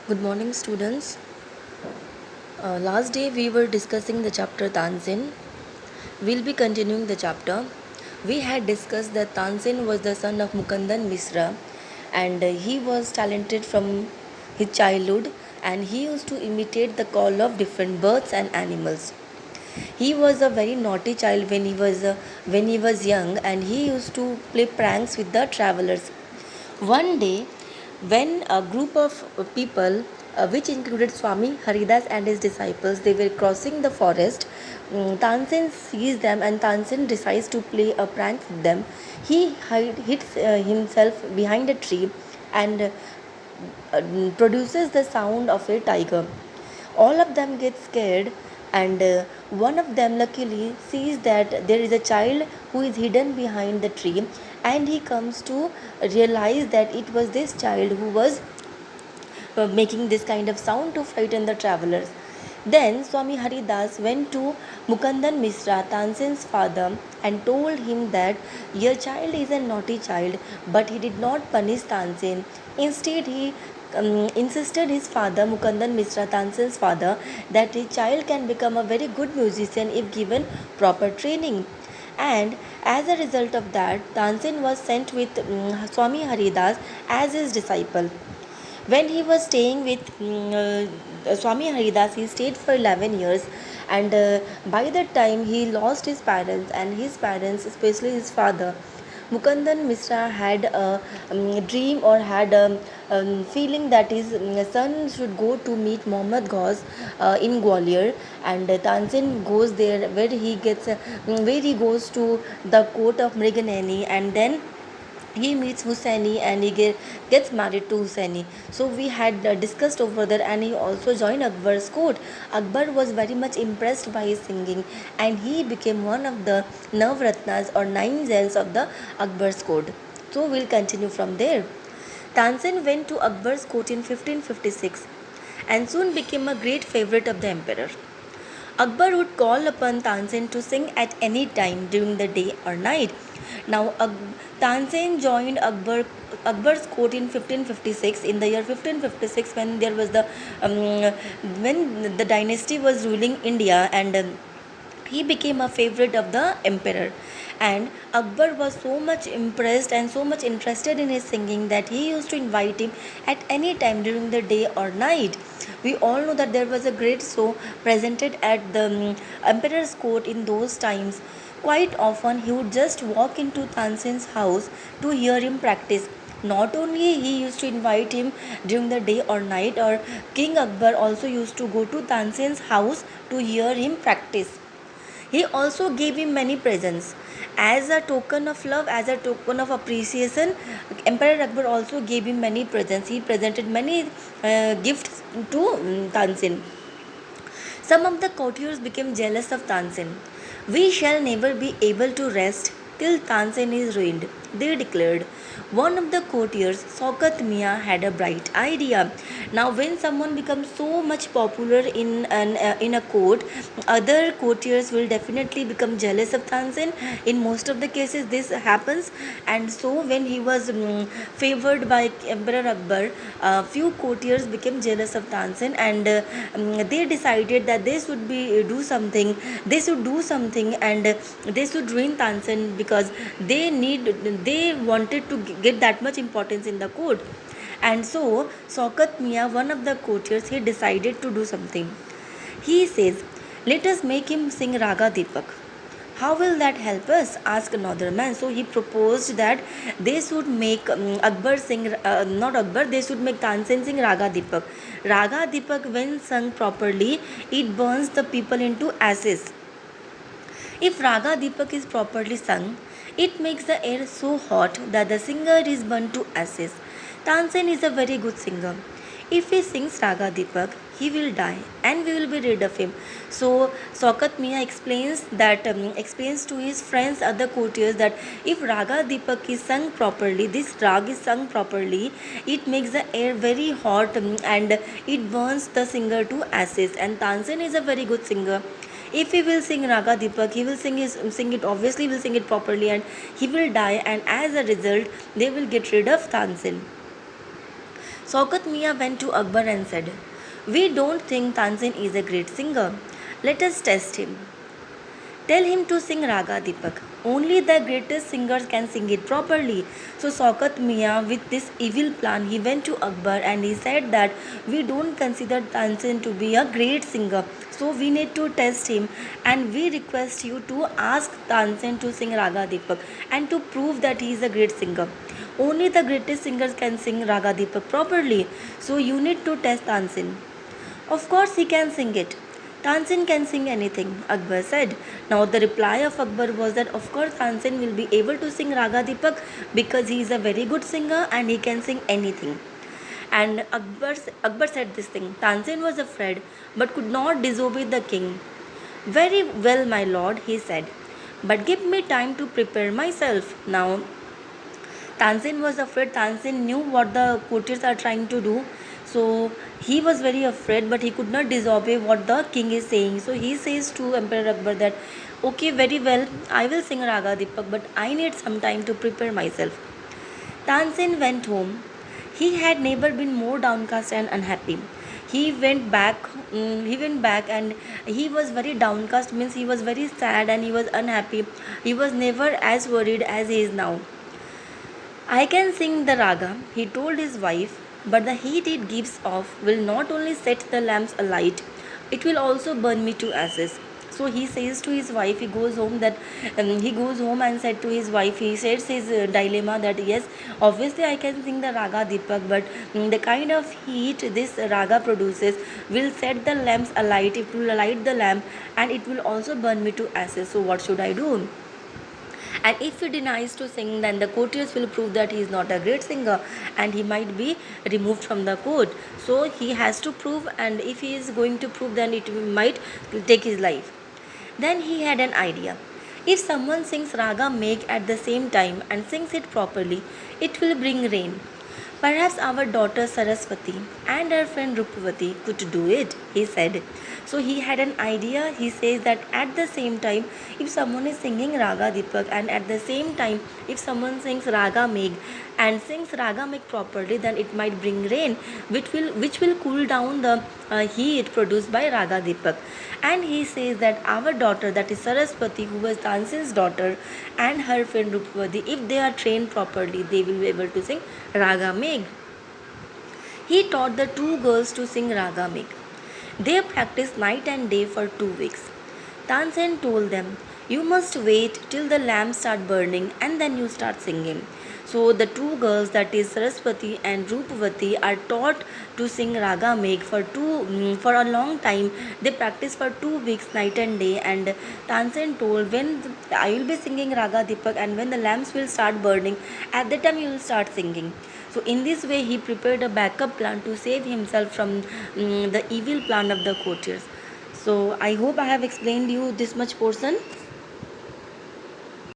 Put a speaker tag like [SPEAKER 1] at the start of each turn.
[SPEAKER 1] Good morning, students. Last day we were discussing the chapter Tanzin. We'll be continuing the chapter. We had discussed that Tanzin was the son of Mukandan Misra and he was talented from his childhood and he used to imitate the call of different birds and animals. He was a very naughty child when he was young and he used to play pranks with the travelers. One day, when a group of people, which included Swami Haridas and his disciples, they were crossing the forest, Tansen sees them and Tansen decides to play a prank with them. He hits himself behind a tree and produces the sound of a tiger. All of them get scared, and one of them luckily sees that there is a child who is hidden behind the tree, and he comes to realize that it was this child who was making this kind of sound to frighten the travelers. Then Swami Haridas went to Mukandan Misra, Tansen's father, and told him that your child is a naughty child, but he did not punish Tansen. Instead, he insisted his father, Mukandan Misra, Tansen's father, that his child can become a very good musician if given proper training. And as a result of that, Tansen was sent with Swami Haridas as his disciple. When he was staying with Swami Haridas, he stayed for 11 years, and by that time he lost his parents, and his parents, especially his father, Mukandan Misra, had a dream or had a feeling that his son should go to meet Muhammad Ghaus in Gwalior, and Tansen goes there where he goes to the court of Mriganeni, and then he meets Hussaini and gets married to Hussaini. So we had discussed over there, and he also joined Akbar's court. Akbar was very much impressed by his singing, and he became one of the Navratnas or nine gems of the Akbar's court. So we'll continue from there. Tansen went to Akbar's court in 1556 and soon became a great favorite of the emperor. Akbar would call upon Tansen to sing at any time during the day or night. Now, Tansen joined Akbar's court in 1556. In the year 1556, when there was when the dynasty was ruling India, and he became a favorite of the emperor. And Akbar was so much impressed and so much interested in his singing that he used to invite him at any time during the day or night. We all know that there was a great show presented at the emperor's court in those times. Quite often he would just walk into Tansen's house to hear him practice. Not only he used to invite him during the day or night, or King Akbar also used to go to Tansen's house to hear him practice. He also gave him many presents. As a token of love, as a token of appreciation, Emperor Akbar also gave him many presents. He presented many gifts to Tansin. Some of the courtiers became jealous of Tansin. We shall never be able to rest till Tansen is ruined, they declared. One of the courtiers, Sokat Mia, had a bright idea. Now, when someone becomes so much popular in a court, other courtiers will definitely become jealous of Tansen. In most of the cases, this happens, and so when he was favored by Emperor Akbar, few courtiers became jealous of Tansen, and they decided that they should do something. They should do something, and they should ruin Tansen because they wanted to get that much importance in the court. And so Sokat Mia, one of the courtiers, he decided to do something. He says, let us make him sing Raga Deepak. How will that help us? Asked another man. So he proposed that they should make Akbar sing, not Akbar, they should make Tansen sing Raga Deepak. Raga Deepak, when sung properly, it burns the people into ashes. If Raga Deepak is properly sung, it makes the air so hot that the singer is burnt to ashes. Tansen is a very good singer. If he sings Raga Deepak, he will die and we will be rid of him. So Sokat Mia explains to his friends, other courtiers, that if Raga Deepak is sung properly, this rag is sung properly, it makes the air very hot and it burns the singer to ashes. And Tansen is a very good singer. If he will sing Raga Deepak, he will sing it obviously will sing it properly, and he will die, and as a result they will get rid of Tansen. Shaukat Mia went to Akbar and said, "We don't think Tanzin is a great singer. Let us test him. Tell him to sing Raga Deepak. Only the greatest singers can sing it properly." So Shaukat Mia, with this evil plan, he went to Akbar and he said that we don't consider Tanzin to be a great singer. So we need to test him and we request you to ask Tanzin to sing Raga Deepak and to prove that he is a great singer. Only the greatest singers can sing Raga Deepak properly. So you need to test Tanzin. Of course he can sing it. Tanzin can sing anything, Akbar said. Now the reply of Akbar was that of course Tanzin will be able to sing Raga Deepak because he is a very good singer and he can sing anything. And Akbar said this thing. Tanzin was afraid but could not disobey the king. "Very well, my lord," he said, "but give me time to prepare myself." Now Tanzin was afraid. Tanzin knew what the courtiers are trying to do. So he was very afraid, but he could not disobey what the king is saying. So he says to Emperor Akbar that, "Okay, very well, I will sing Raga Deepak, but I need some time to prepare myself." Tanzin went home. He had never been more downcast and unhappy. He went back. He went back and he was very downcast. Means he was very sad and he was unhappy. He was never as worried as he is now. "I can sing the raga," he told his wife, "but the heat it gives off will not only set the lamps alight, it will also burn me to ashes." So he says to his wife, he goes home and said to his wife, he says his dilemma that yes, obviously I can sing the raga Deepak, but the kind of heat this raga produces will set the lamps alight, it will light the lamp and it will also burn me to ashes. So what should I do? And if he denies to sing, then the courtiers will prove that he is not a great singer and he might be removed from the court. So he has to prove, and if he is going to prove, then it might take his life. Then he had an idea. If someone sings Raga Megh at the same time and sings it properly, it will bring rain. "Perhaps our daughter Saraswati and her friend Rupavati could do it," he said. So he had an idea. He says that at the same time, if someone is singing Raga Deepak and at the same time, if someone sings Raga Megh and sings Raga Megh properly, then it might bring rain, which will cool down the heat produced by Raga Deepak. And he says that our daughter, that is Saraswati, who was Tansin's daughter, and her friend Rupavati, if they are trained properly, they will be able to sing Raga Megh. He taught the two girls to sing Raga Megh. They practiced night and day for 2 weeks. Tansen told them, "You must wait till the lamps start burning and then you start singing." So the two girls, that is Saraswati and Rupavati, are taught to sing Raga Megh for a long time. They practice for 2 weeks night and day. And Tansen told, I will be singing Raga Deepak, and when the lamps will start burning, at that time you will start singing. So in this way he prepared a backup plan to save himself from the evil plan of the courtiers. So I hope I have explained you this much portion.